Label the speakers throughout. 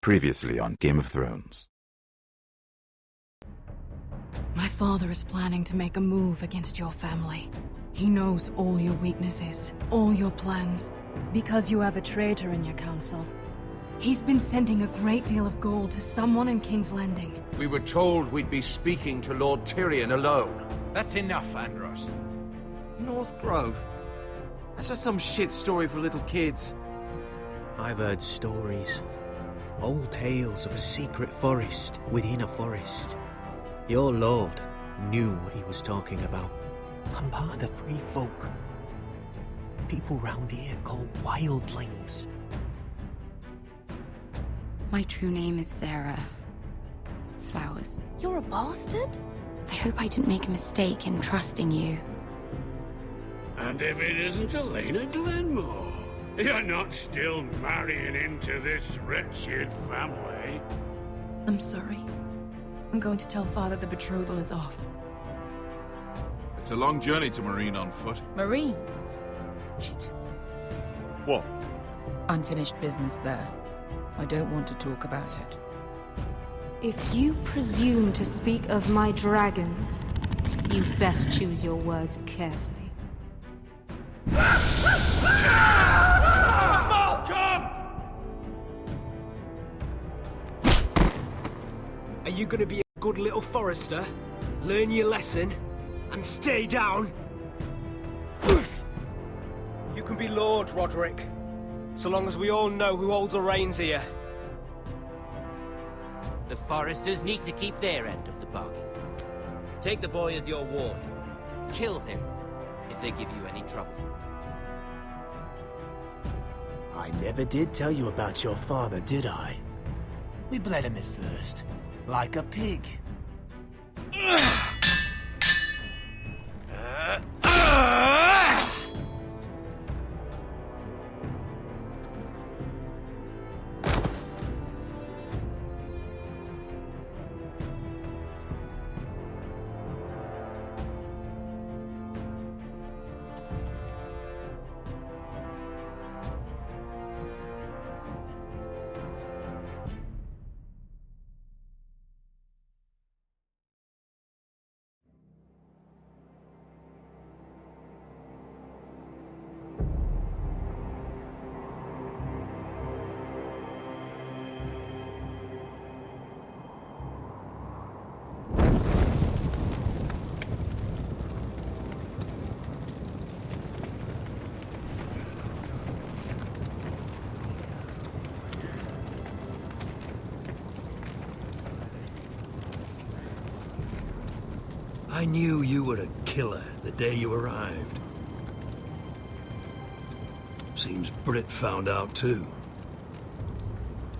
Speaker 1: Previously on Game of Thrones.
Speaker 2: My father is planning to make a move against your family. He knows all your weaknesses, all your plans, because you have a traitor in your council. He's been sending a great deal of gold to someone in King's Landing.
Speaker 3: We were told we'd be speaking to Lord Tyrion alone.
Speaker 4: That's enough, Andros.
Speaker 5: North Grove? That's just some shit story for little kids.
Speaker 6: I've heard stories. Old tales of a secret forest within a forest. Your lord knew what he was talking about. I'm part of the free folk. People round here called wildlings.
Speaker 7: My true name is Sarah Flowers.
Speaker 8: You're a bastard?
Speaker 7: I hope I didn't make a mistake in trusting you.
Speaker 9: And if it isn't Elena Glenmore, you're not still marrying into this wretched family.
Speaker 8: I'm sorry. I'm going to tell Father the betrothal is off.
Speaker 10: It's a long journey to Marine on foot.
Speaker 8: Marine? Shit.
Speaker 10: What?
Speaker 8: Unfinished business there. I don't want to talk about it.
Speaker 11: If you presume to speak of my dragons, you best choose your words carefully.
Speaker 5: Malcolm!
Speaker 6: Are you gonna be a good little forester? Learn your lesson and stay down? You can be Lord, Roderick. So long as we all know who holds the reins here.
Speaker 12: The Foresters need to keep their end of the bargain. Take the boy as your ward. Kill him if they give you any trouble.
Speaker 6: I never did tell you about your father, did I? We bled him at first, like a pig.
Speaker 9: I knew you were a killer the day you arrived. Seems Britt found out too.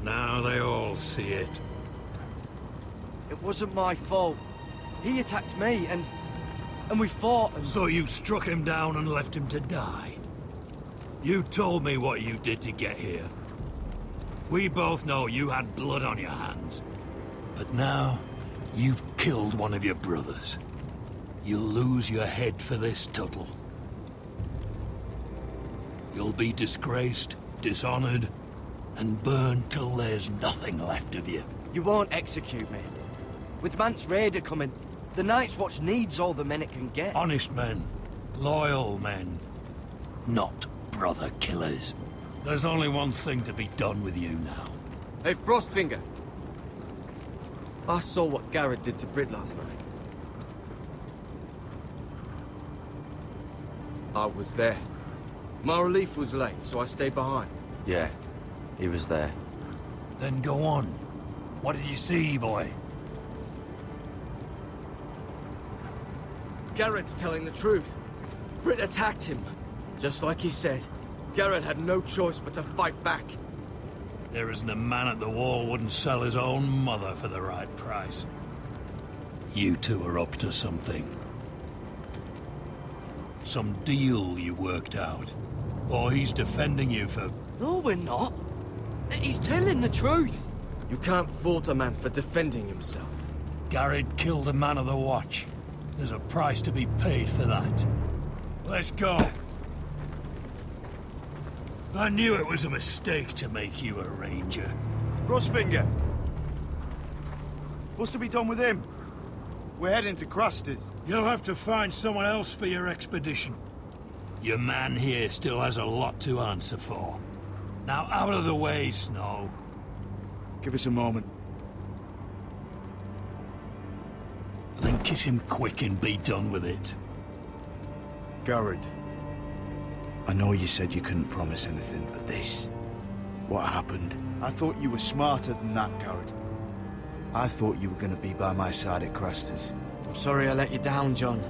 Speaker 9: Now they all see it.
Speaker 5: It wasn't my fault. He attacked me and we fought and...
Speaker 9: So you struck him down and left him to die? You told me what you did to get here. We both know you had blood on your hands. But now, you've killed one of your brothers. You'll lose your head for this, Tuttle. You'll be disgraced, dishonored, and burned till there's nothing left of you.
Speaker 5: You won't execute me. With Mance Raider coming, the Night's Watch needs all the men it can get.
Speaker 9: Honest men. Loyal men. Not brother killers. There's only one thing to be done with you now.
Speaker 5: Hey, Frostfinger. I saw what Garrett did to Britt last night. I was there. My relief was late, so I stayed behind.
Speaker 13: Yeah, he was there.
Speaker 9: Then go on. What did you see, boy?
Speaker 5: Garrett's telling the truth. Britt attacked him. Just like he said, Garrett had no choice but to fight back.
Speaker 9: There isn't a man at the wall wouldn't sell his own mother for the right price. You two are up to something. Some deal you worked out. Or he's defending you for...
Speaker 5: No, we're not. He's telling the truth. You can't fault a man for defending himself.
Speaker 9: Garrett killed a man of the Watch. There's a price to be paid for that. Let's go. I knew it was a mistake to make you a ranger.
Speaker 4: Crossfinger. What's to be done with him? We're heading to Crusters.
Speaker 9: You'll have to find someone else for your expedition. Your man here still has a lot to answer for. Now out of the way, Snow.
Speaker 4: Give us a moment.
Speaker 9: Then kiss him quick and be done with it.
Speaker 4: Garrett, I know you said you couldn't promise anything, but this... what happened? I thought you were smarter than that, Garrett. I thought you were going to be by my side at Crusters.
Speaker 13: I'm sorry I let you down, John.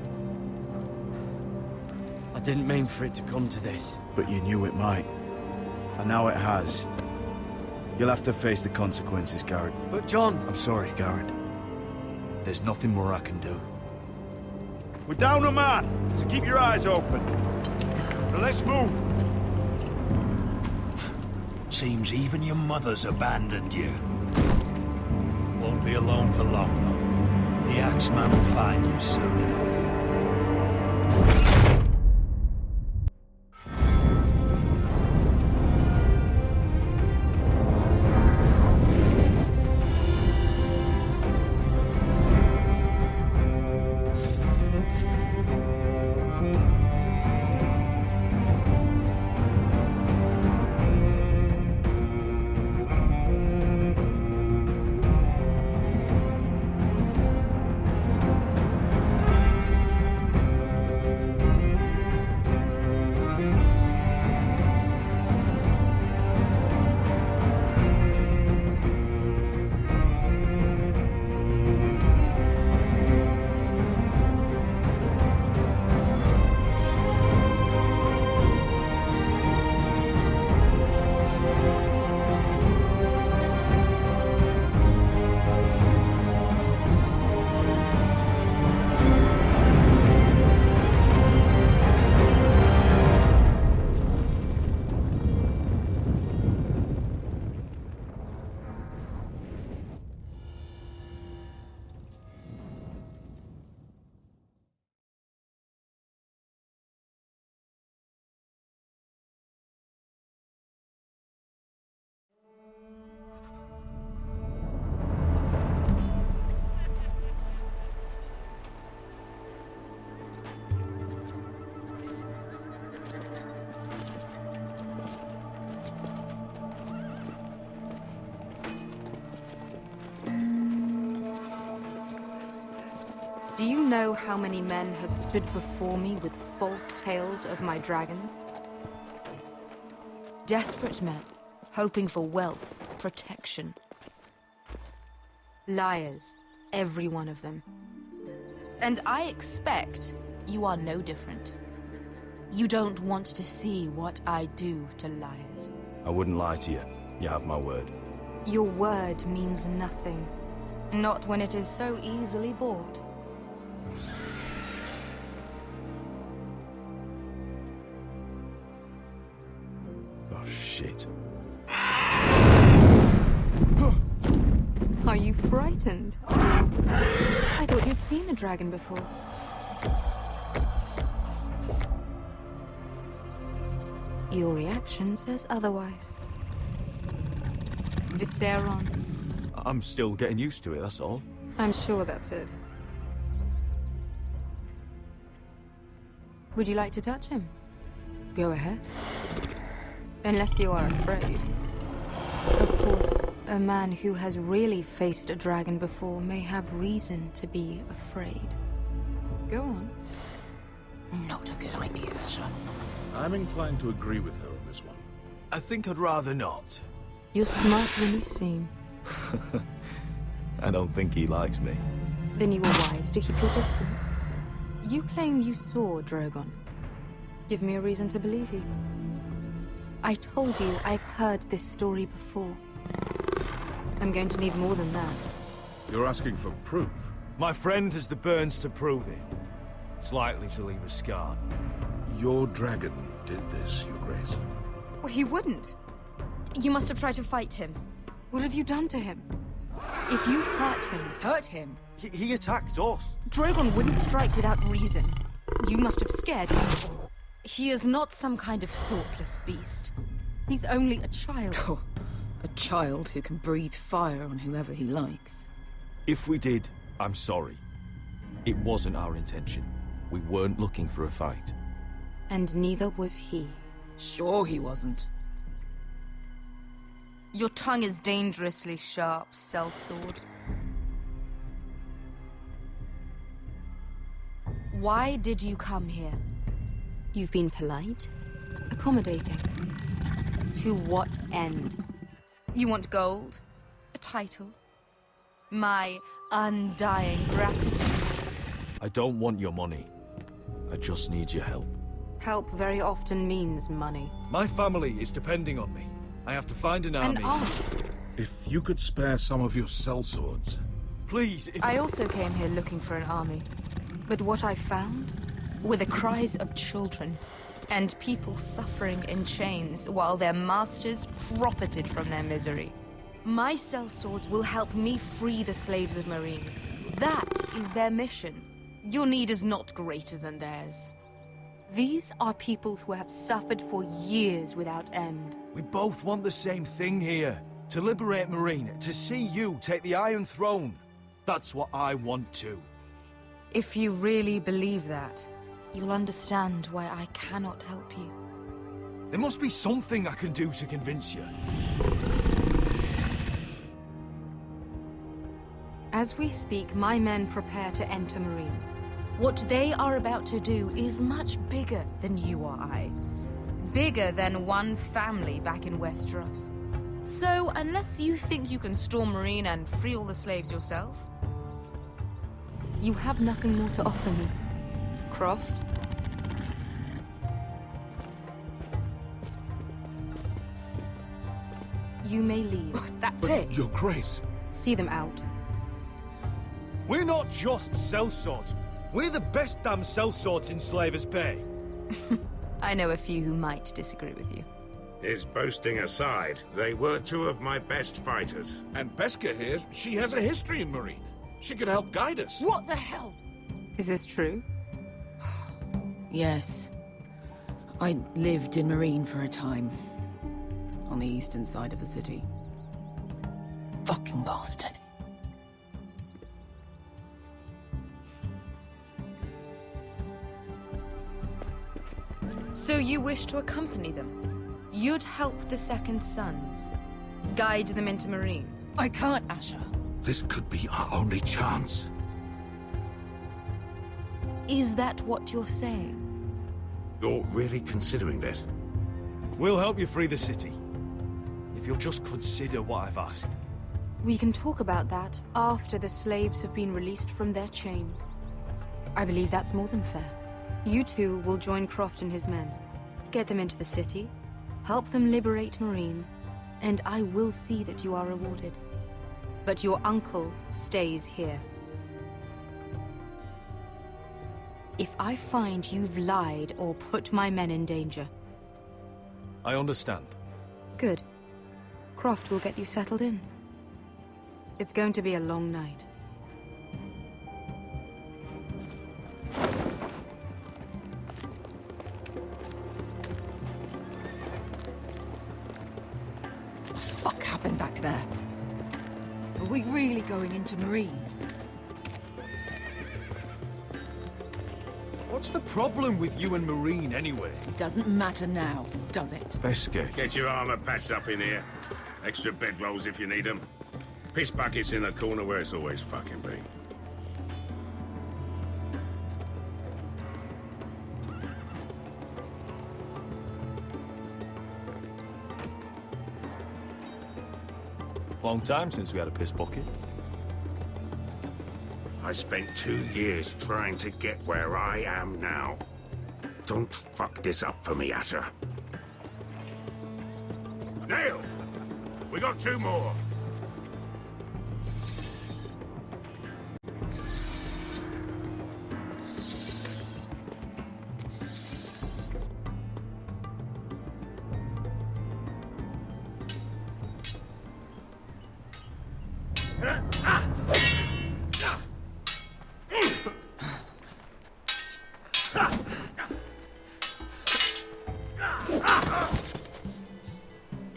Speaker 13: I didn't mean for it to come to this.
Speaker 4: But you knew it might. And now it has. You'll have to face the consequences, Garrett.
Speaker 13: But John...
Speaker 4: I'm sorry, Garrett. There's nothing more I can do. We're down a man, so keep your eyes open. Now let's move.
Speaker 9: Seems even your mother's abandoned you. Won't be alone for long, though. The Axeman will find you soon enough.
Speaker 11: Do you know how many men have stood before me with false tales of my dragons? Desperate men, hoping for wealth, protection. Liars, every one of them. And I expect you are no different. You don't want to see what I do to liars.
Speaker 1: I wouldn't lie to you. You have my word.
Speaker 11: Your word means nothing. Not when it is so easily bought.
Speaker 1: Oh, shit.
Speaker 11: Are you frightened? I thought you'd seen a dragon before. Your reaction says otherwise. Visceron.
Speaker 5: I'm still getting used to it, that's all.
Speaker 11: I'm sure that's it. Would you like to touch him? Go ahead. Unless you are afraid. Of course, a man who has really faced a dragon before may have reason to be afraid. Go on.
Speaker 12: Not a good idea, son.
Speaker 10: I'm inclined to agree with her on this one.
Speaker 5: I think I'd rather not.
Speaker 11: You're smarter than you seem.
Speaker 1: I don't think he likes me.
Speaker 11: Then you were wise to keep your distance. You claim you saw Drogon. Give me a reason to believe you. I told you I've heard this story before. I'm going to need more than that.
Speaker 10: You're asking for proof?
Speaker 5: My friend has the burns to prove it. It's likely to leave a scar.
Speaker 10: Your dragon did this, Your Grace.
Speaker 11: Well, he wouldn't. You must have tried to fight him. What have you done to him? If you've hurt him...
Speaker 5: He attacked us.
Speaker 11: Drogon wouldn't strike without reason. You must have scared him. He is not some kind of thoughtless beast. He's only a child.
Speaker 5: Oh,
Speaker 8: A child who can breathe fire on whoever he likes.
Speaker 1: If we did, I'm sorry. It wasn't our intention. We weren't looking for a fight.
Speaker 11: And neither was he.
Speaker 8: Sure he wasn't.
Speaker 11: Your tongue is dangerously sharp, sellsword. Why did you come here? You've been polite, accommodating. To what end? You want gold? A title? My undying gratitude?
Speaker 1: I don't want your money. I just need your help.
Speaker 11: Help very often means money.
Speaker 1: My family is depending on me. I have to find an army.
Speaker 11: An army?
Speaker 10: If you could spare some of your sellswords.
Speaker 1: Please, if...
Speaker 11: I also came here looking for an army. But what I found were the cries of children and people suffering in chains while their masters profited from their misery. My sellswords will help me free the slaves of Marine. That is their mission. Your need is not greater than theirs. These are people who have suffered for years without end.
Speaker 1: We both want the same thing here. To liberate Marine, to see you take the Iron Throne. That's what I want too.
Speaker 11: If you really believe that, you'll understand why I cannot help you.
Speaker 1: There must be something I can do to convince you.
Speaker 11: As we speak, my men prepare to enter Marine. What they are about to do is much bigger than you or I. Bigger than one family back in Westeros. So, unless you think you can storm Marine and free all the slaves yourself, you have nothing more to offer me. Croft? You may leave.
Speaker 8: That's it.
Speaker 10: Your Grace.
Speaker 11: See them out.
Speaker 1: We're not just sellswords. We're the best damn sellswords in Slavers Bay.
Speaker 11: I know a few who might disagree with you.
Speaker 14: His boasting aside, they were two of my best fighters.
Speaker 10: And Beskha here, she has a history in Marine. She could help guide us.
Speaker 8: What the hell?
Speaker 11: Is this true?
Speaker 8: Yes. I lived in Marine for a time. On the eastern side of the city. Fucking bastard.
Speaker 11: So you wish to accompany them? You'd help the Second Sons? Guide them into Marine?
Speaker 8: I can't, Asher.
Speaker 10: This could be our only chance.
Speaker 11: Is that what you're saying?
Speaker 14: You're really considering this?
Speaker 1: We'll help you free the city. If you'll just consider what I've asked.
Speaker 11: We can talk about that after the slaves have been released from their chains. I believe that's more than fair. You two will join Croft and his men. Get them into the city, help them liberate Marine, and I will see that you are rewarded. But your uncle stays here. If I find you've lied or put my men in danger...
Speaker 1: I understand.
Speaker 11: Good. Croft will get you settled in. It's going to be a long night.
Speaker 8: What the fuck happened back there? Are we really going into Marine?
Speaker 1: What's the problem with you and Marine, anyway?
Speaker 8: It doesn't matter now, does it?
Speaker 1: Beskha.
Speaker 14: Get your armor patched up in here. Extra bedrolls if you need them. Piss buckets in the corner where it's always fucking been.
Speaker 1: Long time since we had a piss bucket.
Speaker 14: I spent 2 years trying to get where I am now. Don't fuck this up for me, Asher. Nail! We got 2 more.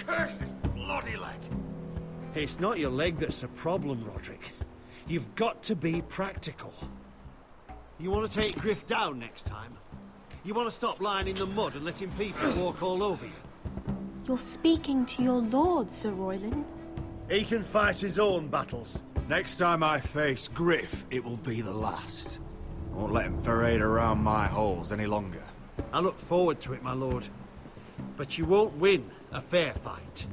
Speaker 3: Curse this bloody leg!
Speaker 15: It's not your leg that's a problem, Roderick. You've got to be practical. You want to take Griff down next time? You want to stop lying in the mud and letting people walk all over you?
Speaker 11: You're speaking to your lord, Sir Royland.
Speaker 15: He can fight his own battles.
Speaker 1: Next time I face Griff, it will be the last. I won't let him parade around my halls any longer.
Speaker 15: I look forward to it, my lord. But you won't win a fair fight.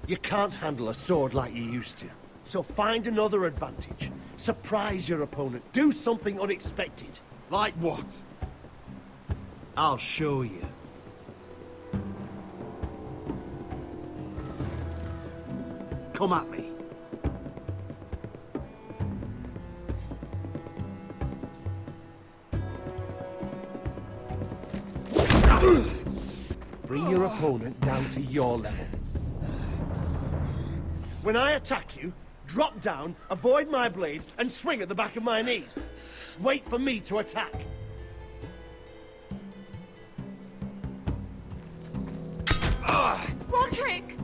Speaker 15: You can't handle a sword like you used to. So find another advantage. Surprise your opponent. Do something unexpected.
Speaker 1: Like what?
Speaker 15: I'll show you. Come at me. Bring your opponent down to your level. When I attack you, drop down, avoid my blade, and swing at the back of my knees. Wait for me to attack.
Speaker 11: Roderick!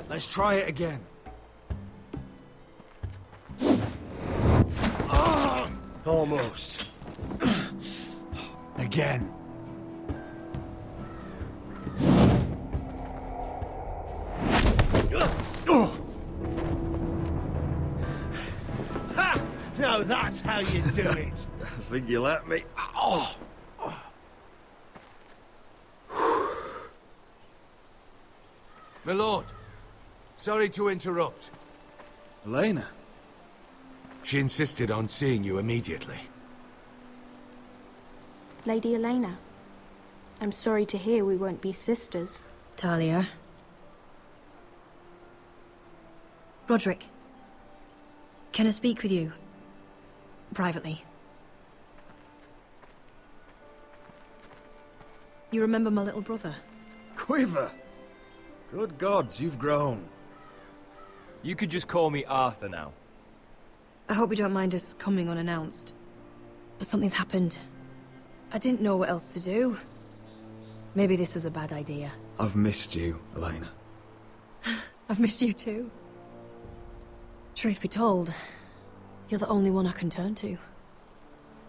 Speaker 1: Let's try it again.
Speaker 15: Almost.
Speaker 1: Again.
Speaker 15: Ha! Now that's how you do it.
Speaker 1: I think you let me. Oh!
Speaker 3: My lord, sorry to interrupt.
Speaker 1: Elena? She insisted on seeing you immediately.
Speaker 11: Lady Elena, I'm sorry to hear we won't be sisters.
Speaker 16: Talia. Roderick. Can I speak with you? Privately. You remember my little brother?
Speaker 1: Quiver! Good gods, you've grown.
Speaker 17: You could just call me Arthur now.
Speaker 16: I hope you don't mind us coming unannounced. But something's happened. I didn't know what else to do. Maybe this was a bad idea.
Speaker 1: I've missed you, Elena.
Speaker 16: I've missed you too. Truth be told, you're the only one I can turn to.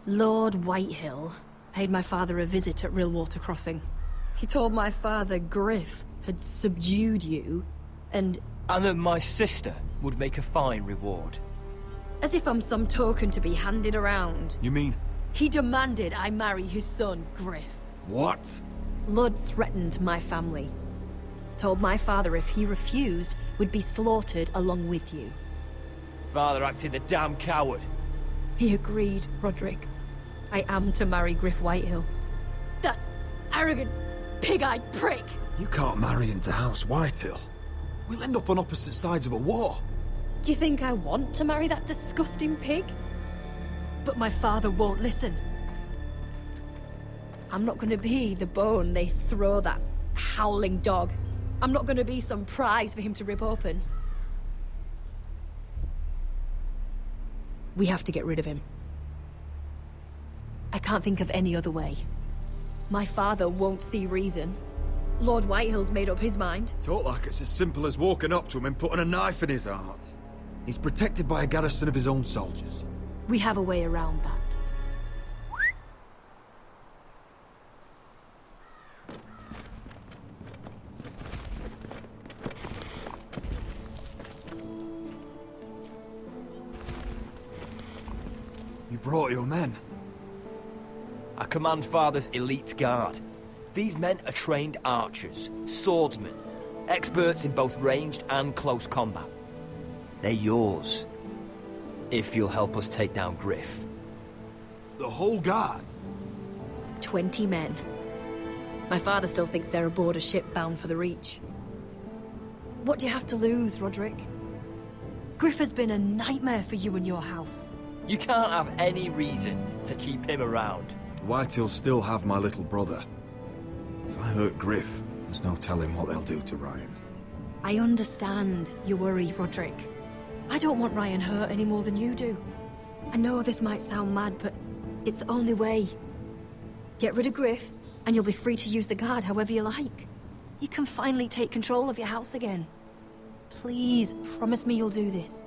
Speaker 16: Lord Whitehill paid my father a visit at Rillwater Crossing. He told my father Griff had subdued you, and
Speaker 17: that my sister would make a fine reward.
Speaker 16: As if I'm some token to be handed around.
Speaker 1: You mean?
Speaker 16: He demanded I marry his son, Griff.
Speaker 1: What?
Speaker 16: Lud threatened my family. Told my father if he refused, we'd be slaughtered along with you.
Speaker 17: Father acted the damn coward.
Speaker 16: He agreed, Roderick. I am to marry Griff Whitehill. That arrogant, pig-eyed prick!
Speaker 1: You can't marry into House Whitehill. We'll end up on opposite sides of a war.
Speaker 16: Do you think I want to marry that disgusting pig? But my father won't listen. I'm not gonna be the bone they throw that howling dog. I'm not gonna be some prize for him to rip open. We have to get rid of him. I can't think of any other way. My father won't see reason. Lord Whitehill's made up his mind.
Speaker 1: Talk like it's as simple as walking up to him and putting a knife in his heart. He's protected by a garrison of his own soldiers.
Speaker 16: We have a way around that.
Speaker 1: You brought your men.
Speaker 17: I command Father's elite guard. These men are trained archers, swordsmen, experts in both ranged and close combat. They're yours, if you'll help us take down Griff.
Speaker 1: The whole guard?
Speaker 16: 20 men. My father still thinks they're aboard a ship bound for the Reach. What do you have to lose, Roderick? Griff has been a nightmare for you and your house.
Speaker 17: You can't have any reason to keep him around.
Speaker 1: Whitehills still have my little brother. If I hurt Griff, there's no telling what they'll do to Ryan.
Speaker 16: I understand your worry, Roderick. I don't want Ryan hurt any more than you do. I know this might sound mad, but it's the only way. Get rid of Griff, and you'll be free to use the guard however you like. You can finally take control of your house again. Please, promise me you'll do this.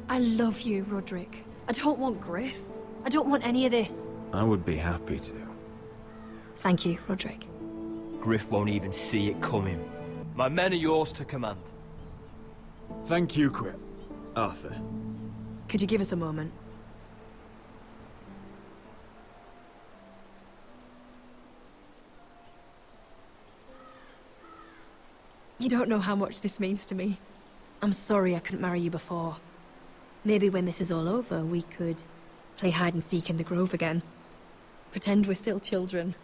Speaker 16: I love you, Roderick. I don't want Griff. I don't want any of this.
Speaker 18: I would be happy to.
Speaker 16: Thank you, Roderick.
Speaker 17: Griff won't even see it coming. My men are yours to command.
Speaker 4: Thank you, Quip. Arthur.
Speaker 16: Could you give us a moment? You don't know how much this means to me. I'm sorry I couldn't marry you before. Maybe when this is all over, we could play hide and seek in the grove again. Pretend we're still children.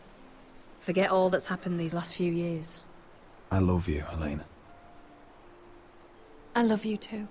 Speaker 16: Forget all that's happened these last few years.
Speaker 18: I love you, Helena.
Speaker 16: I love you too.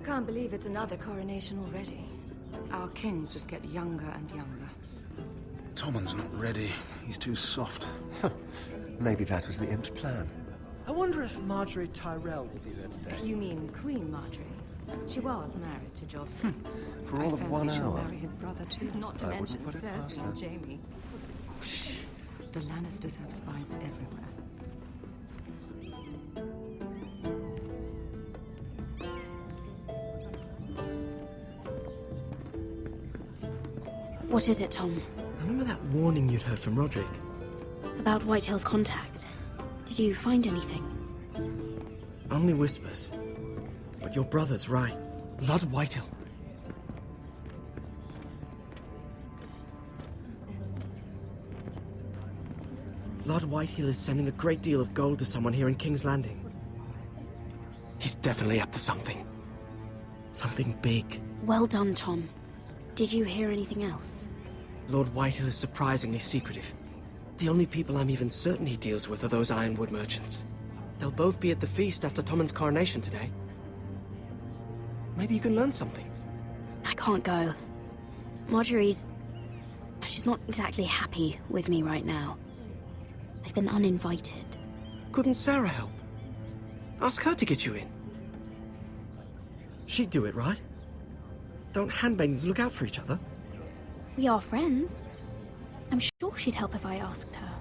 Speaker 19: Can't believe it's another coronation already. Our kings just get younger and younger.
Speaker 4: Tommen's not ready. He's too soft.
Speaker 3: Maybe that was the imp's plan.
Speaker 5: I wonder if Marjorie Tyrell will be there today.
Speaker 19: You mean Queen Marjorie? She was married to Joffrey.
Speaker 3: For all of 1
Speaker 19: she'll
Speaker 3: hour.
Speaker 19: marry his brother too. Not to
Speaker 3: I
Speaker 19: mention
Speaker 3: wouldn't put it past
Speaker 19: Cersei
Speaker 3: her.
Speaker 19: and Jaime. Shh. The Lannisters have spies everywhere.
Speaker 20: What is it, Tom?
Speaker 5: Remember that warning you'd heard from Roderick?
Speaker 20: About Whitehill's contact. Did you find anything?
Speaker 5: Only whispers. But your brother's right. Lord Whitehill. Lord Whitehill is sending a great deal of gold to someone here in King's Landing. He's definitely up to something. Something big.
Speaker 20: Well done, Tom. Did you hear anything else?
Speaker 5: Lord Whitehill is surprisingly secretive. The only people I'm even certain he deals with are those ironwood merchants. They'll both be at the feast after Tommen's coronation today. Maybe you can learn something.
Speaker 20: I can't go. Marjorie's... she's not exactly happy with me right now. I've been uninvited.
Speaker 5: Couldn't Sarah help? Ask her to get you in. She'd do it, right? Don't handmaidens look out for each other?
Speaker 20: We are friends. I'm sure she'd help if I asked her.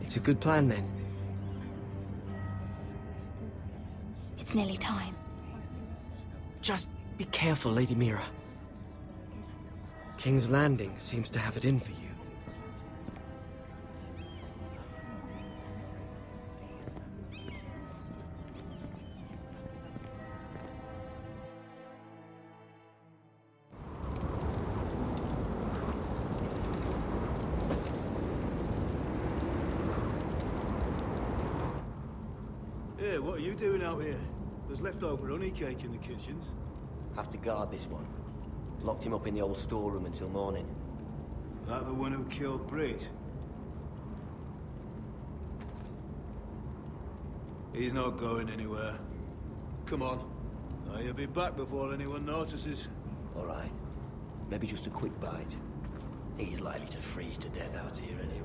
Speaker 5: It's a good plan, then.
Speaker 20: It's nearly time.
Speaker 5: Just be careful, Lady Mira. King's Landing seems to have it in for you.
Speaker 4: Hey, what are you doing out here? There's leftover honey cake in the kitchens.
Speaker 21: Have to guard this one. Locked him up in the old storeroom until morning.
Speaker 4: That the one who killed Brit? He's not going anywhere. Come on. He'll be back before anyone notices.
Speaker 21: All right. Maybe just a quick bite. He's likely to freeze to death out here anyway.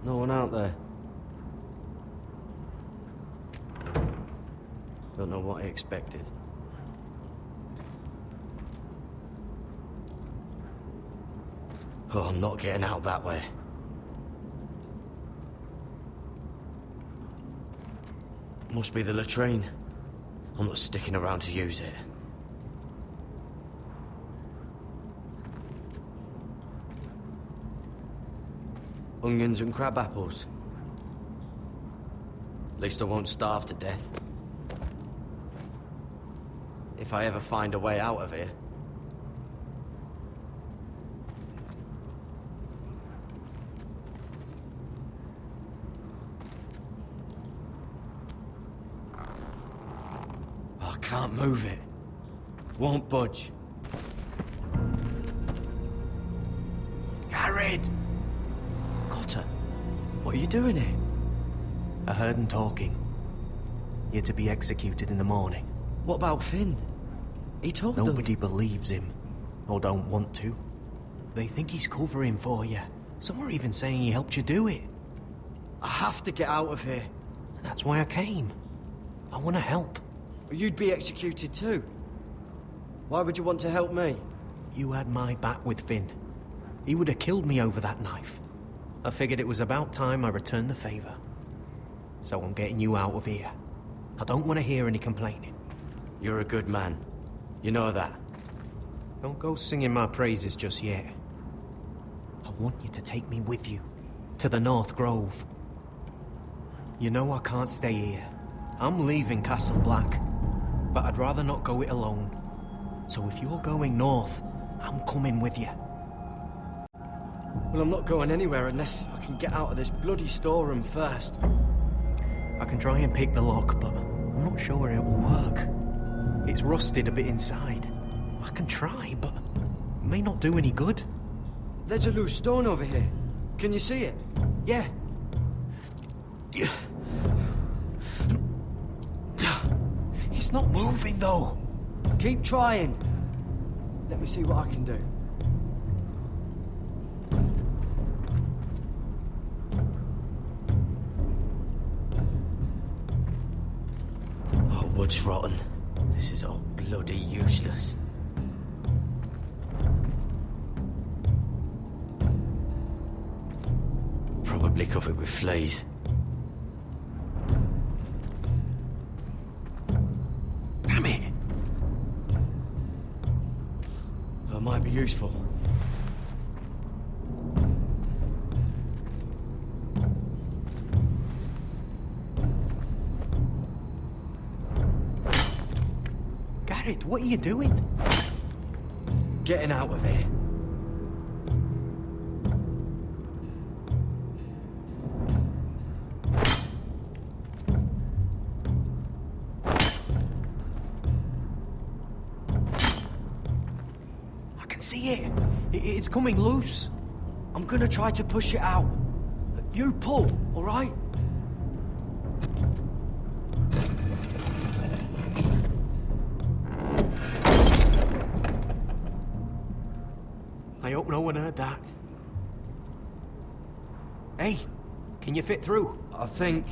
Speaker 13: No one out there. Don't know what I expected. Oh, I'm not getting out that way. Must be the latrine. I'm not sticking around to use it. Onions and crab apples. At least I won't starve to death. If I ever find a way out of here.
Speaker 17: I can't move it. Won't budge. Garrett!
Speaker 6: Cotter, what are you doing here? I heard him talking. You're to be executed in the morning.
Speaker 17: What about Finn? He told them.
Speaker 6: Nobody believes him, or don't want to. They think he's covering for you. Some are even saying he helped you do it.
Speaker 17: I have to get out of here.
Speaker 6: That's why I came. I want to help.
Speaker 17: You'd be executed too. Why would you want to help me?
Speaker 6: You had my back with Finn. He would have killed me over that knife. I figured it was about time I returned the favor. So I'm getting you out of here. I don't want to hear any complaining.
Speaker 13: You're a good man. You know that.
Speaker 6: Don't go singing my praises just yet. I want you to take me with you. To the North Grove. You know I can't stay here. I'm leaving Castle Black. But I'd rather not go it alone. So if you're going north, I'm coming with you.
Speaker 17: Well, I'm not going anywhere unless I can get out of this bloody storeroom first.
Speaker 6: I can try and pick the lock, but I'm not sure it will work. It's rusted a bit inside. I can try, but it may not do any good.
Speaker 17: There's a loose stone over here. Can you see it? Yeah.
Speaker 6: It's not moving, though.
Speaker 17: Keep trying. Let me see what I can do.
Speaker 13: Oh, wood's rotten. This is all bloody useless. Probably covered with fleas.
Speaker 6: Damn it!
Speaker 17: That might be useful.
Speaker 6: Garrett, what are you doing?
Speaker 17: Getting out of here.
Speaker 6: I can see it. It's coming loose.
Speaker 17: I'm gonna try to push it out. You pull, all right?
Speaker 6: I hope no one heard that. Hey, can you fit through?
Speaker 17: I think.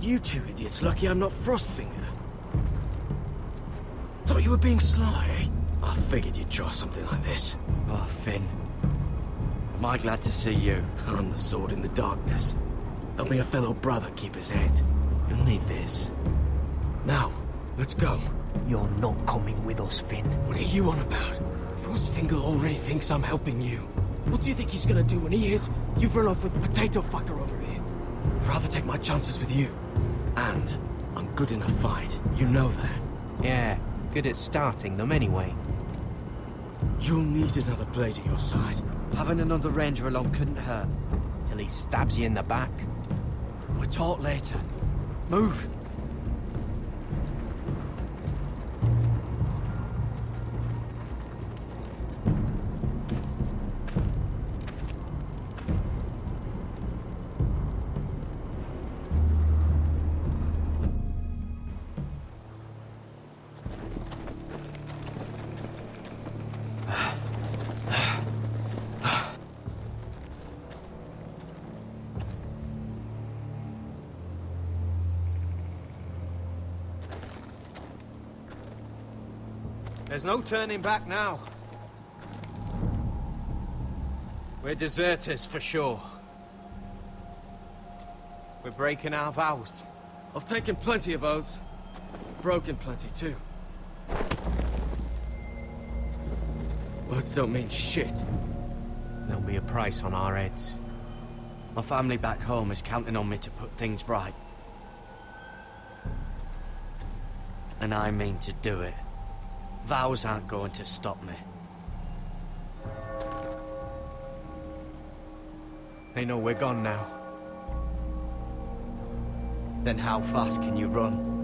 Speaker 5: You two idiots lucky I'm not Frostfinger. Thought you were being sly, eh? I figured you'd try something like this.
Speaker 13: Oh, Finn. Am I glad to see you?
Speaker 5: I'm the sword in the darkness. Helping a fellow brother keep his head. You'll need this. Now, let's go.
Speaker 6: You're not coming with us, Finn.
Speaker 5: What are you on about? Frostfinger already thinks I'm helping you. What do you think he's gonna do when he hears you've run off with Potato Fucker over here? I'd rather take my chances with you. And I'm good in a fight. You know that.
Speaker 6: Yeah, good at starting them anyway.
Speaker 5: You'll need another blade at your side.
Speaker 13: Having another ranger along couldn't hurt.
Speaker 6: Till he stabs you in the back.
Speaker 13: We'll talk later. Move!
Speaker 6: There's no turning back now. We're deserters for sure. We're breaking our vows.
Speaker 5: I've taken plenty of oaths. Broken plenty too. Words don't mean shit.
Speaker 6: There'll be a price on our heads.
Speaker 13: My family back home is counting on me to put things right. And I mean to do it. Vows aren't going to stop me.
Speaker 6: They know we're gone now.
Speaker 13: Then how fast can you run?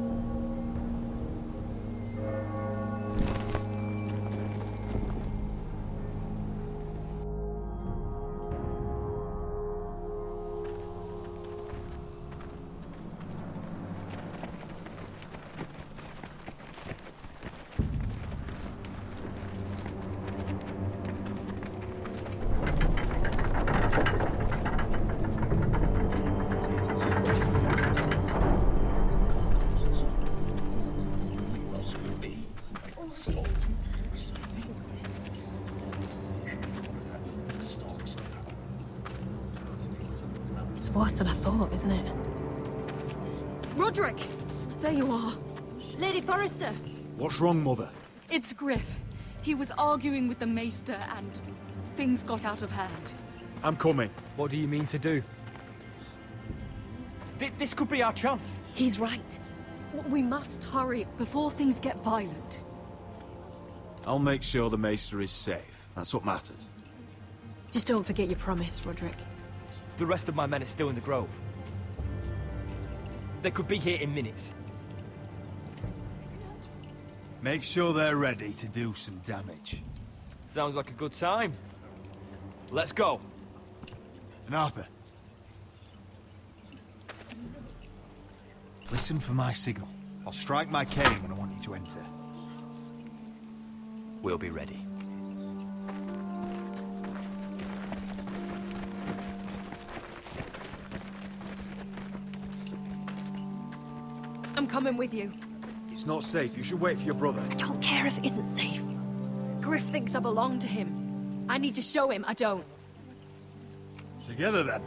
Speaker 16: It's worse than I thought, isn't it?
Speaker 11: Roderick! There you are. Lady Forrester.
Speaker 1: What's wrong, Mother?
Speaker 11: It's Griff. He was arguing with the Maester and things got out of hand.
Speaker 1: I'm coming.
Speaker 17: What do you mean to do? This could be our chance.
Speaker 11: He's right. We must hurry before things get violent.
Speaker 1: I'll make sure the Maester is safe. That's what matters.
Speaker 16: Just don't forget your promise, Roderick.
Speaker 17: The rest of my men are still in the grove. They could be here in minutes.
Speaker 4: Make sure they're ready to do some damage.
Speaker 17: Sounds like a good time. Let's go.
Speaker 4: And Arthur, listen for my signal. I'll strike my cane when I want you to enter.
Speaker 17: We'll be ready.
Speaker 11: I'm coming with you.
Speaker 4: It's not safe. You should wait for your brother.
Speaker 11: I don't care if it isn't safe. Griff thinks I belong to him. I need to show him I don't.
Speaker 4: Together, then.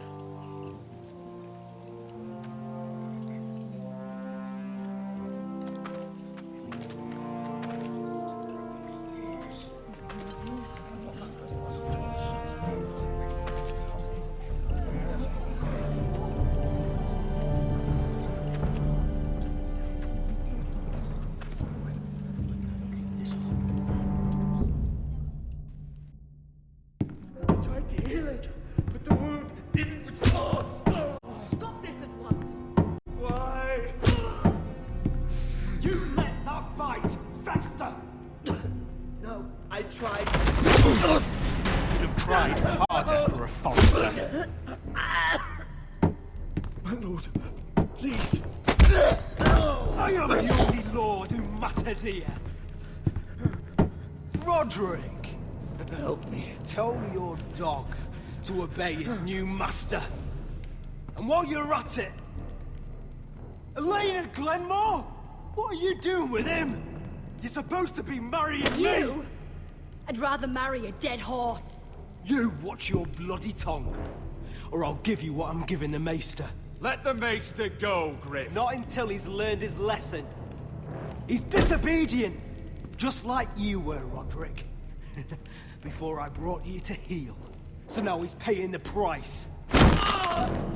Speaker 1: My lord, please. I am the only lord who matters here.
Speaker 17: Roderick! Help me. Tell your dog to obey his new master. And while you're at it,
Speaker 5: Elena Glenmore? What are you doing with him? You're supposed to be marrying me!
Speaker 16: I'd rather marry a dead horse.
Speaker 5: You watch your bloody tongue, or I'll give you what I'm giving the Maester.
Speaker 1: Let the Maester go, Griff.
Speaker 5: Not until he's learned his lesson. He's disobedient, just like you were, Roderick. Before I brought you to heel. So now he's paying the price.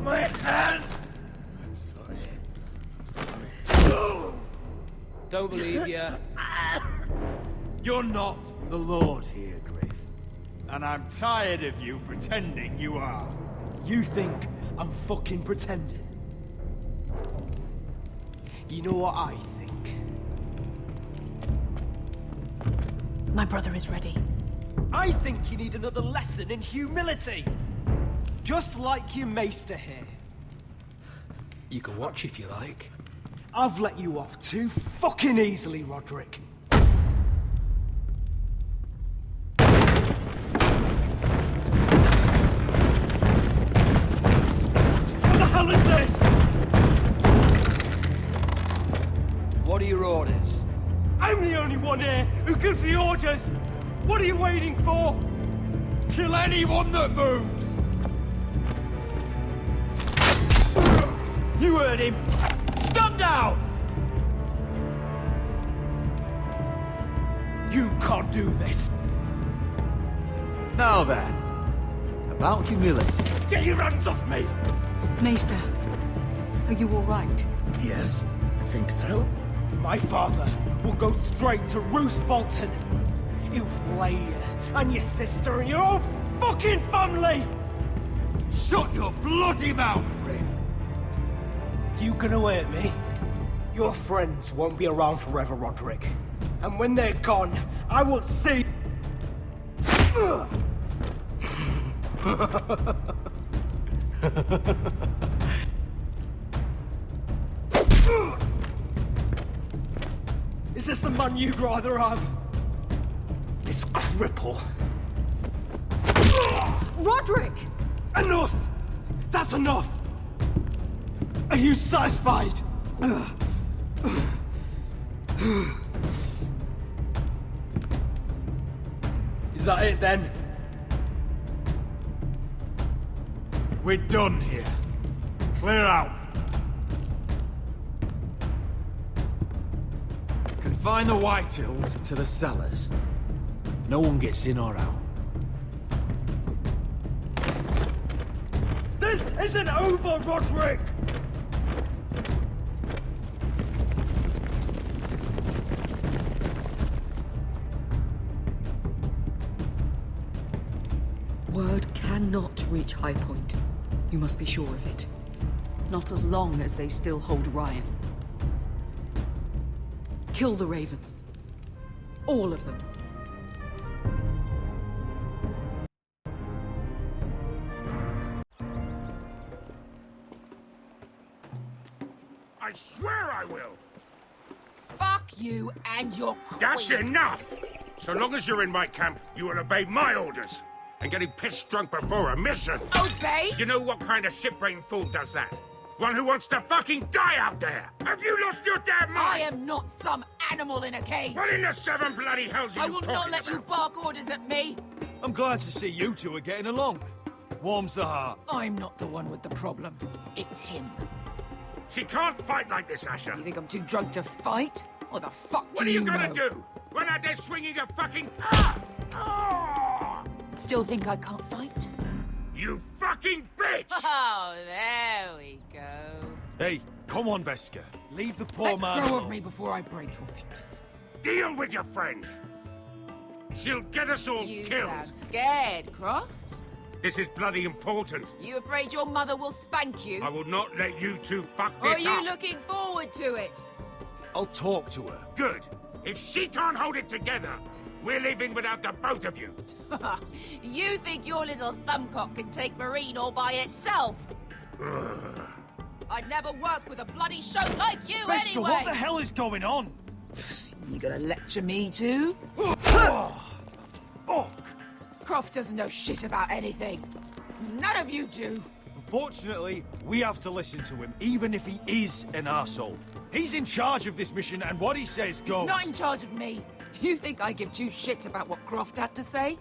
Speaker 15: My hand!
Speaker 6: Don't believe ya.
Speaker 1: You're not the Lord here, Griff. And I'm tired of you pretending you are.
Speaker 5: You think I'm fucking pretending? You know what I think?
Speaker 16: My brother is ready.
Speaker 5: I think you need another lesson in humility. Just like your Maester here. You can watch if you like. I've let you off too fucking easily, Roderick. What the hell is this?
Speaker 17: What are your orders?
Speaker 5: I'm the only one here who gives the orders. What are you waiting for?
Speaker 1: Kill anyone that moves!
Speaker 5: You heard him. Stand down! You can't do this.
Speaker 4: Now then, about humility.
Speaker 5: Get your hands off me!
Speaker 19: Maester, are you all right?
Speaker 15: Yes, I think so.
Speaker 5: My father will go straight to Roose Bolton. He'll flay you, and your sister, and your whole fucking family!
Speaker 1: Shut your bloody mouth, Griff!
Speaker 5: You gonna hurt me? Your friends won't be around forever, Roderick. And when they're gone, I will see... Is this the man you'd rather have? This cripple.
Speaker 19: Roderick!
Speaker 5: Enough! That's enough! Are you satisfied? Is that it then?
Speaker 1: We're done here. Clear out. Confine the Whitehills to the cellars. No one gets in or out.
Speaker 5: This isn't over, Roderick!
Speaker 19: Word cannot reach High Point. You must be sure of it. Not as long as they still hold Ryan. Kill the Ravens. All of them.
Speaker 14: I swear I will!
Speaker 8: Fuck you and your queen.
Speaker 14: That's enough! So long as you're in my camp, you will obey my orders. And getting pissed drunk before a mission.
Speaker 8: Obey?
Speaker 14: You know what kind of shit-brained fool does that? One who wants to fucking die out there! Have you lost your damn mind?
Speaker 8: I am not some animal in a cage.
Speaker 14: What in the seven bloody hells are
Speaker 8: I
Speaker 14: you
Speaker 8: will
Speaker 14: talking
Speaker 8: not let
Speaker 14: about?
Speaker 8: you bark orders at me.
Speaker 1: I'm glad to see you two are getting along. Warms the heart.
Speaker 8: I'm not the one with the problem. It's him.
Speaker 14: She can't fight like this, Asher.
Speaker 8: You think I'm too drunk to fight? What the fuck
Speaker 14: What
Speaker 8: do
Speaker 14: are you
Speaker 8: know?
Speaker 14: gonna do? Run out there swinging a fucking...
Speaker 8: Still think I can't fight?
Speaker 14: You fucking bitch!
Speaker 8: Oh, there we go.
Speaker 1: Hey, come on, Veska. Leave the poor man
Speaker 8: Let go
Speaker 1: alone.
Speaker 8: of me before I break your fingers.
Speaker 14: Deal with your friend. She'll get us all
Speaker 8: You
Speaker 14: killed.
Speaker 8: sound scared, Croft.
Speaker 14: This is bloody important.
Speaker 8: You afraid your mother will spank you?
Speaker 14: I will not let you two fuck
Speaker 8: Or are
Speaker 14: this
Speaker 8: you
Speaker 14: up.
Speaker 8: looking forward to it?
Speaker 1: I'll talk to her.
Speaker 14: Good. If she can't hold it together, we're leaving without the both of you.
Speaker 8: You think your little thumbcock can take Marine all by itself? I'd never work with a bloody show like you
Speaker 1: Veska,
Speaker 8: anyway!
Speaker 1: what the hell is going on?
Speaker 8: You gonna lecture me too?
Speaker 1: Fuck!
Speaker 8: Croft doesn't know shit about anything. None of you do.
Speaker 1: Unfortunately, we have to listen to him, even if he is an arsehole. He's in charge of this mission, and what he says goes.
Speaker 19: He's not in charge of me. You think I give two shits about what Croft has to say?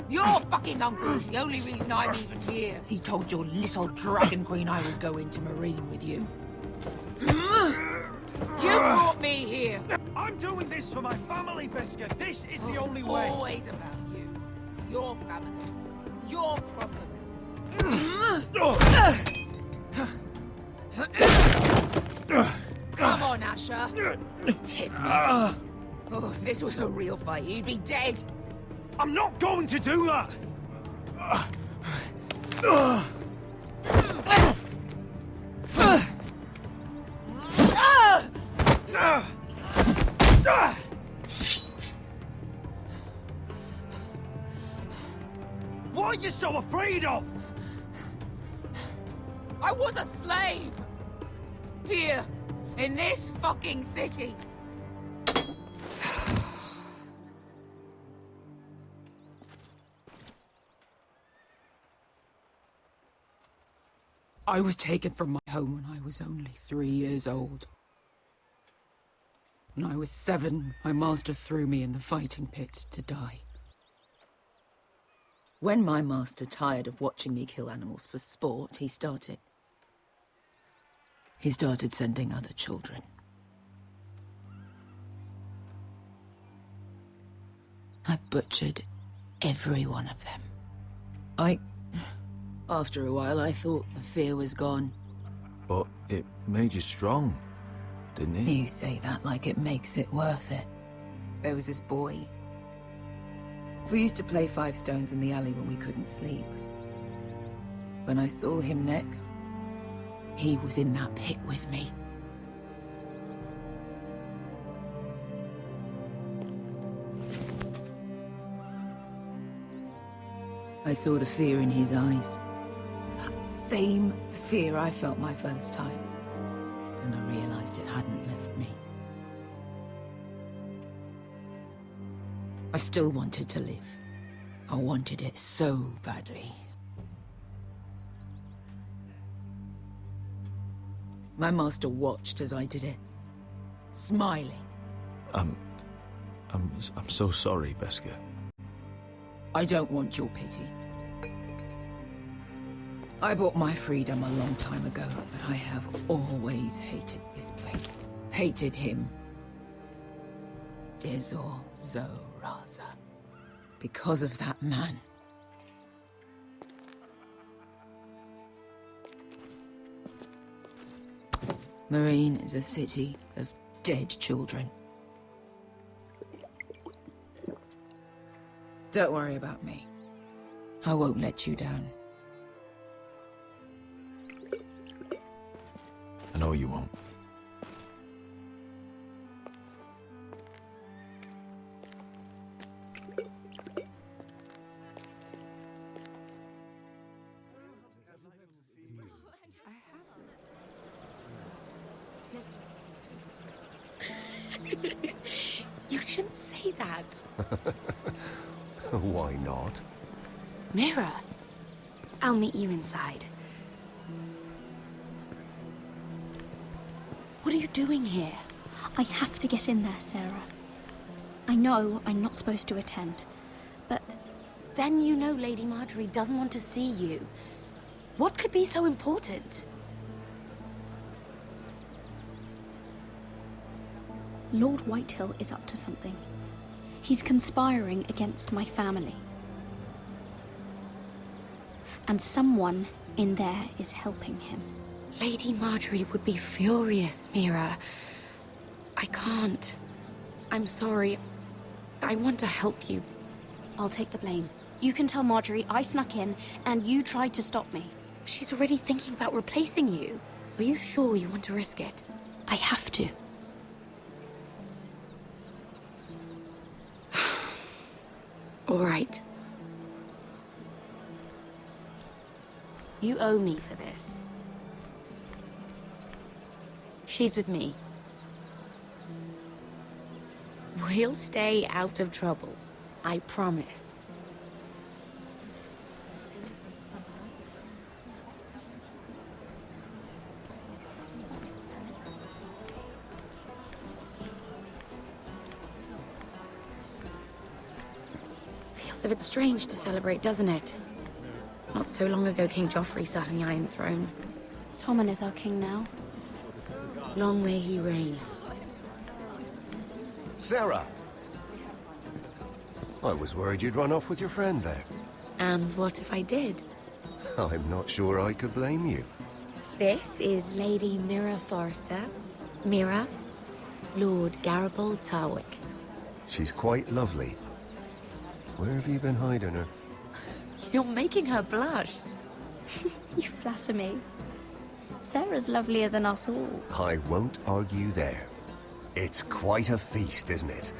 Speaker 19: Your fucking uncle's the only reason I'm even here. He told your little dragon queen I would go into Marine with you. You brought me here.
Speaker 1: I'm doing this for my family, Beskar. This is the only way.
Speaker 19: It's always about you. Your family. Your problems. Come on, Asher. Hit me. Oh, if this was a real fight, you'd be dead.
Speaker 1: I'm not going to do that! What are you so afraid of?
Speaker 19: I was a slave. Here, in this fucking city. I was taken from my home when I was only 3 years old. When I was 7, my master threw me in the fighting pits to die. When my master tired of watching me kill animals for sport, he started sending other children. I butchered every one of them. After a while, I thought the fear was gone.
Speaker 4: But it made you strong, didn't it?
Speaker 8: You say that like it makes it worth it.
Speaker 19: There was this boy. We used to play 5 stones in the alley when we couldn't sleep. When I saw him next, he was in that pit with me. I saw the fear in his eyes. That same fear I felt my first time. And I realized it hadn't left me. I still wanted to live. I wanted it so badly. My master watched as I did it, smiling.
Speaker 4: I'm so sorry, Beskar.
Speaker 19: I don't want your pity. I bought my freedom a long time ago, but I have always hated this place. Hated him. Dezor Zoraza. Because of that man. Marine is a city of dead children. Don't worry about me. I won't let you down.
Speaker 4: I know you won't.
Speaker 20: You shouldn't say that.
Speaker 3: Why not?
Speaker 20: Mira, I'll meet you inside. What are you doing here? I have to get in there, Sarah. I know I'm not supposed to attend, but then you know Lady Marjorie doesn't want to see you. What could be so important? Lord Whitehill is up to something. He's conspiring against my family. And someone in there is helping him. Lady Marjorie would be furious, Mira. I can't. I'm sorry. I want to help you. I'll take the blame. You can tell Marjorie I snuck in and you tried to stop me. She's already thinking about replacing you. Are you sure you want to risk it? I have to. All right. You owe me for this. She's with me. We'll stay out of trouble.
Speaker 7: I promise. Feels a bit strange to celebrate, doesn't it? Not so long ago, King Joffrey sat on the Iron Throne.
Speaker 20: Tommen is our king now.
Speaker 7: Long may he reign.
Speaker 3: Sarah! I was worried you'd run off with your friend there.
Speaker 7: And what if I did?
Speaker 3: I'm not sure I could blame you.
Speaker 7: This is Lady Mira Forrester. Mira, Lord Garibald Tarwick.
Speaker 3: She's quite lovely. Where have you been hiding her?
Speaker 7: You're making her blush.
Speaker 20: You flatter me. Sarah's lovelier than us all.
Speaker 3: I won't argue there. It's quite a feast, isn't it?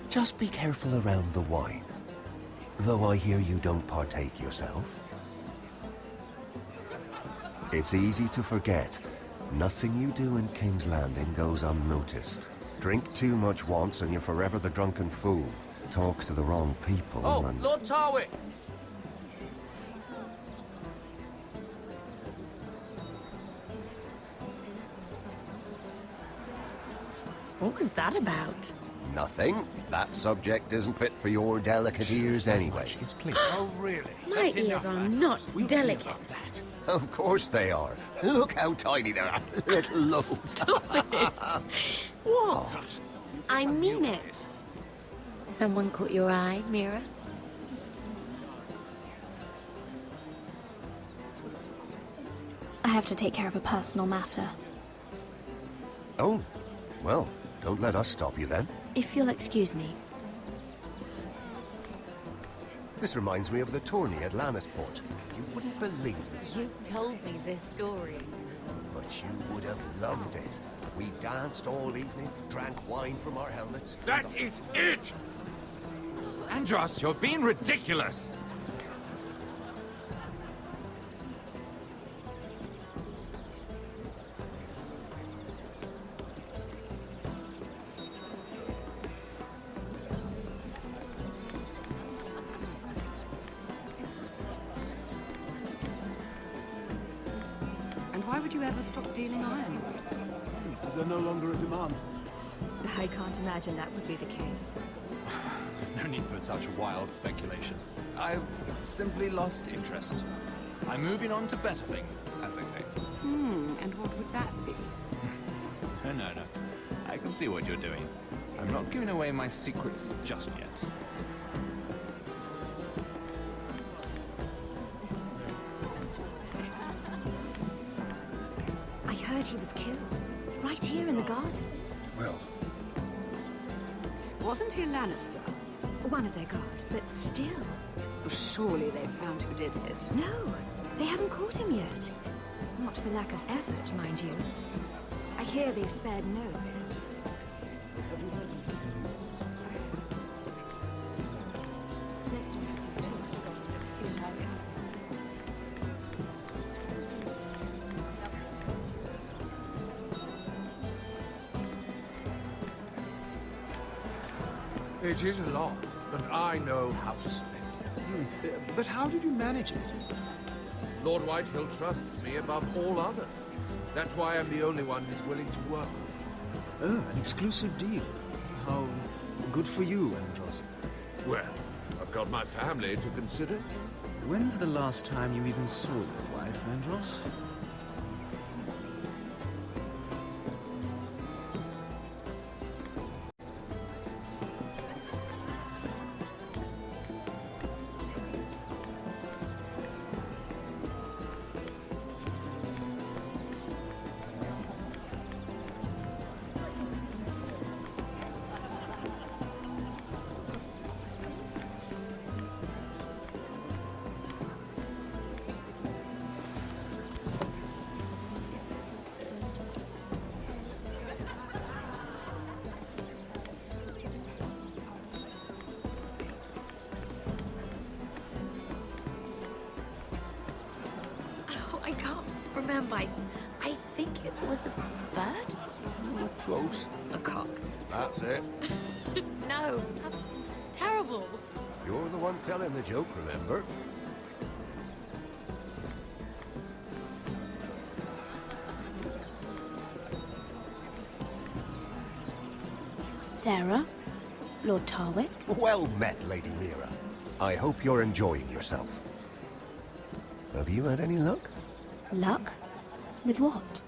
Speaker 3: Just be careful around the wine. Though I hear you don't partake yourself. It's easy to forget. Nothing you do in King's Landing goes unnoticed. Drink too much once and you're forever the drunken fool. Talk to the wrong people and...
Speaker 17: Lord Tarwick!
Speaker 7: What was that about?
Speaker 3: Nothing. That subject isn't fit for your delicate ears anyway.
Speaker 17: Oh, really?
Speaker 7: My ears are not delicate.
Speaker 3: Of course they are. Look how tiny they are. Little lobes.
Speaker 7: Stop it.
Speaker 3: What?
Speaker 7: I mean it. Someone caught your eye, Mira?
Speaker 20: I have to take care of a personal matter.
Speaker 3: Oh, well, don't let us stop you then.
Speaker 20: If you'll excuse me.
Speaker 3: This reminds me of the tourney at Lannisport. You wouldn't believe it.
Speaker 7: You've told me this story.
Speaker 3: But you would have loved it. We danced all evening, drank wine from our helmets.
Speaker 2: That is it! Andros, you're being ridiculous!
Speaker 22: Why would you ever stop dealing iron?
Speaker 1: Is there no longer a demand?
Speaker 22: I can't imagine that would be the case.
Speaker 23: No need for such wild speculation. I've simply lost interest. I'm moving on to better things, as they say.
Speaker 22: And what would that be?
Speaker 23: No. I can see what you're doing. I'm not giving away my secrets just yet.
Speaker 22: He was killed. Right here in the garden.
Speaker 4: Well...
Speaker 22: Wasn't he a Lannister? One of their guard, but still. Well, surely they found who did it. No, they haven't caught him yet. Not for lack of effort, mind you. I hear they've spared no expense. Let's not have too much gossip.
Speaker 2: It is a lot, but I know how to spend it.
Speaker 1: But how did you manage it?
Speaker 2: Lord Whitehill trusts me above all others. That's why I'm the only one who's willing to work.
Speaker 1: Oh, an exclusive deal. How good for you, Andros.
Speaker 2: Well, I've got my family to consider.
Speaker 1: When's the last time you even saw your wife, Andros?
Speaker 7: I can't remember. I think it was a bird?
Speaker 3: Close.
Speaker 7: A cock.
Speaker 3: That's it.
Speaker 7: No, that's terrible.
Speaker 3: You're the one telling the joke, remember?
Speaker 20: Sarah? Lord Tarwick?
Speaker 3: Well met, Lady Mira. I hope you're enjoying yourself. Have you had any luck?
Speaker 20: Luck? With what?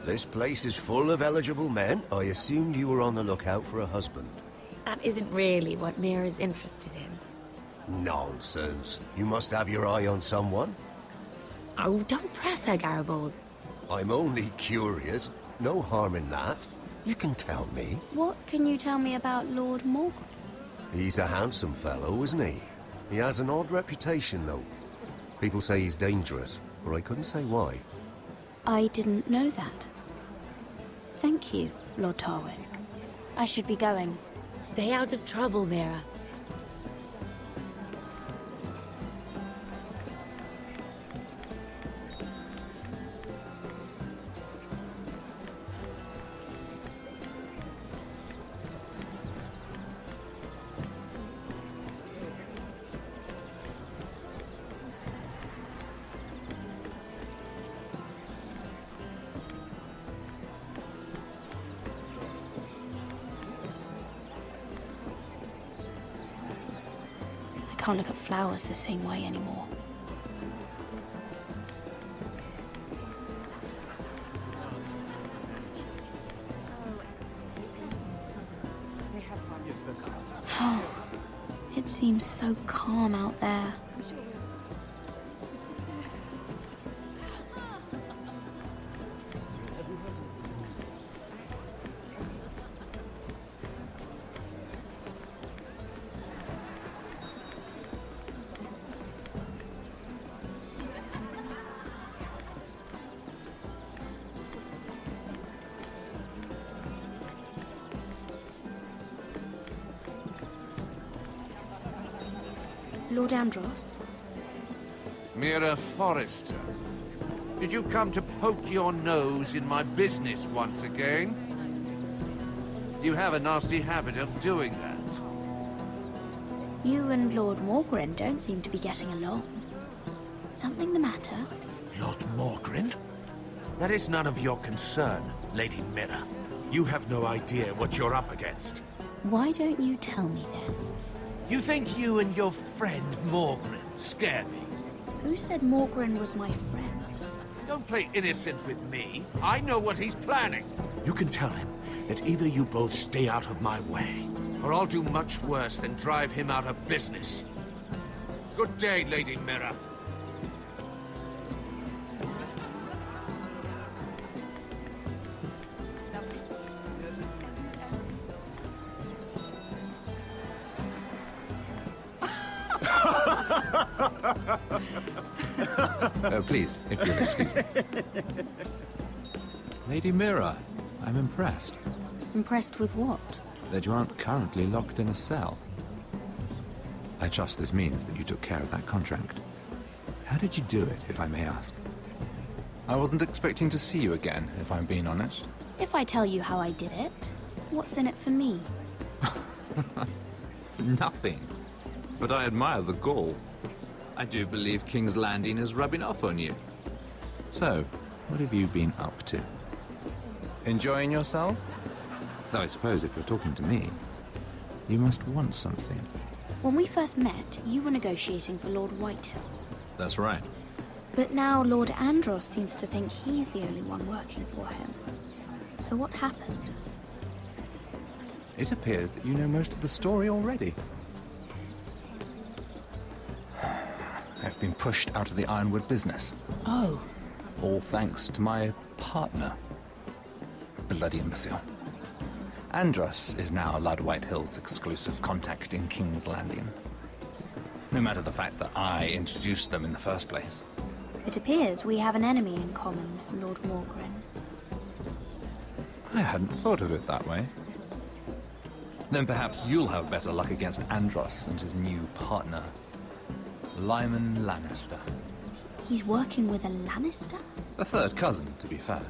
Speaker 3: This place is full of eligible men. I assumed you were on the lookout for a husband.
Speaker 7: That isn't really what Mira's interested in.
Speaker 3: Nonsense. You must have your eye on someone.
Speaker 7: Oh, don't press her, Garibaldi.
Speaker 3: I'm only curious. No harm in that. You can tell me.
Speaker 20: What can you tell me about Lord Morgan?
Speaker 3: He's a handsome fellow, isn't he? He has an odd reputation, though. People say he's dangerous, but I couldn't say why.
Speaker 20: I didn't know that. Thank you, Lord Tarwick. I should be going.
Speaker 7: Stay out of trouble, Mira.
Speaker 20: I can't look at flowers the same way anymore. It seems so calm out there. Lord Andros?
Speaker 2: Mira Forrester, did you come to poke your nose in my business once again? You have a nasty habit of doing that.
Speaker 20: You and Lord Morgren don't seem to be getting along. Something the matter?
Speaker 2: Lord Morgren? That is none of your concern, Lady Mira. You have no idea what you're up against.
Speaker 20: Why don't you tell me then?
Speaker 2: You think you and your friend Morgren scare me?
Speaker 20: Who said Morgren was my friend?
Speaker 2: Don't play innocent with me. I know what he's planning. You can tell him that either you both stay out of my way, or I'll do much worse than drive him out of business. Good day, Lady Mira.
Speaker 23: Please, if you'll excuse me. Lady Mira, I'm impressed.
Speaker 20: Impressed with what?
Speaker 23: That you aren't currently locked in a cell. I trust this means that you took care of that contract. How did you do it, if I may ask? I wasn't expecting to see you again, if I'm being honest.
Speaker 20: If I tell you how I did it, what's in it for me?
Speaker 23: Nothing. But I admire the gall. I do believe King's Landing is rubbing off on you. So, what have you been up to? Enjoying yourself? Though I suppose if you're talking to me, you must want something.
Speaker 20: When we first met, you were negotiating for Lord Whitehill.
Speaker 23: That's right.
Speaker 20: But now Lord Andros seems to think he's the only one working for him. So what happened?
Speaker 23: It appears that you know most of the story already. I've been pushed out of the ironwood business.
Speaker 20: Oh.
Speaker 23: All thanks to my partner. Bloody imbecile. Andros is now Lord Whitehill's exclusive contact in King's Landing. No matter the fact that I introduced them in the first place.
Speaker 20: It appears we have an enemy in common, Lord Morgren.
Speaker 23: I hadn't thought of it that way. Then perhaps you'll have better luck against Andros and his new partner, Lyman Lannister.
Speaker 20: He's working with a Lannister?
Speaker 23: A third cousin, to be fair.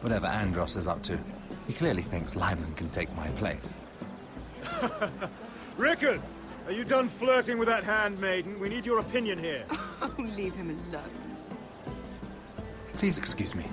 Speaker 23: Whatever Andros is up to, he clearly thinks Lyman can take my place.
Speaker 4: Rickon! Are you done flirting with that handmaiden? We need your opinion here.
Speaker 8: Oh, leave him alone.
Speaker 18: Please excuse me.